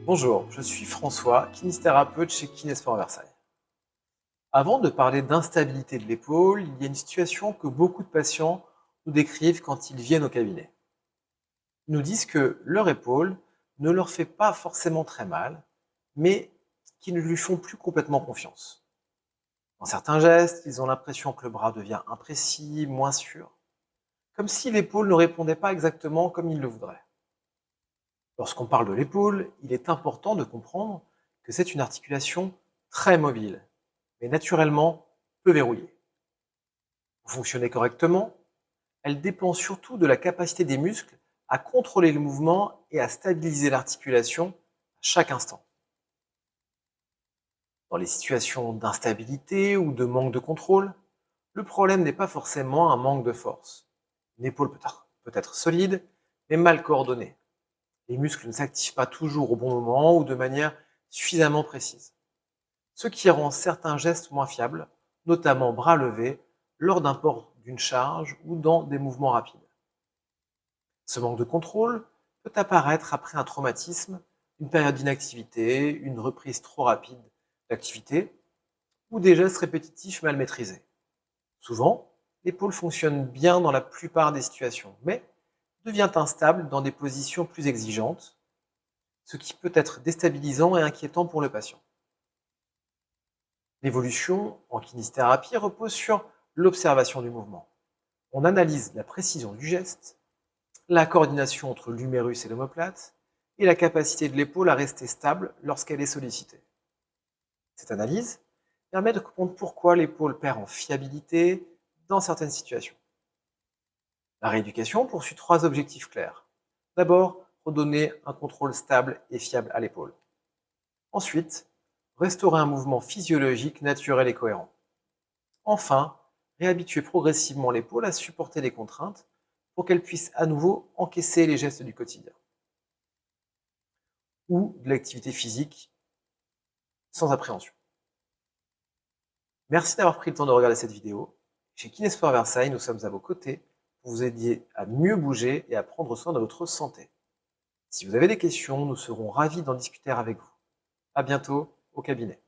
Bonjour, je suis François, kinésithérapeute chez Kinésport Versailles. Avant de parler d'instabilité de l'épaule, il y a une situation que beaucoup de patients nous décrivent quand ils viennent au cabinet. Ils nous disent que leur épaule ne leur fait pas forcément très mal, mais qu'ils ne lui font plus complètement confiance. Dans certains gestes, ils ont l'impression que le bras devient imprécis, moins sûr, comme si l'épaule ne répondait pas exactement comme ils le voudraient. Lorsqu'on parle de l'épaule, il est important de comprendre que c'est une articulation très mobile, mais naturellement peu verrouillée. Pour fonctionner correctement, elle dépend surtout de la capacité des muscles à contrôler le mouvement et à stabiliser l'articulation à chaque instant. Dans les situations d'instabilité ou de manque de contrôle, le problème n'est pas forcément un manque de force. Une épaule peut être solide, mais mal coordonnée. Les muscles ne s'activent pas toujours au bon moment ou de manière suffisamment précise, ce qui rend certains gestes moins fiables, notamment bras levés, lors d'un port d'une charge ou dans des mouvements rapides. Ce manque de contrôle peut apparaître après un traumatisme, une période d'inactivité, une reprise trop rapide d'activité ou des gestes répétitifs mal maîtrisés. Souvent, l'épaule fonctionne bien dans la plupart des situations, mais devient instable dans des positions plus exigeantes, ce qui peut être déstabilisant et inquiétant pour le patient. L'évolution en kinésithérapie repose sur l'observation du mouvement. On analyse la précision du geste, la coordination entre l'humérus et l'omoplate, et la capacité de l'épaule à rester stable lorsqu'elle est sollicitée. Cette analyse permet de comprendre pourquoi l'épaule perd en fiabilité dans certaines situations. La rééducation poursuit trois objectifs clairs. D'abord, redonner un contrôle stable et fiable à l'épaule. Ensuite, restaurer un mouvement physiologique naturel et cohérent. Enfin, réhabituer progressivement l'épaule à supporter les contraintes pour qu'elle puisse à nouveau encaisser les gestes du quotidien ou de l'activité physique sans appréhension. Merci d'avoir pris le temps de regarder cette vidéo. Chez Kinésport Versailles, nous sommes à vos côtés pour vous aider à mieux bouger et à prendre soin de votre santé. Si vous avez des questions, nous serons ravis d'en discuter avec vous. À bientôt au cabinet.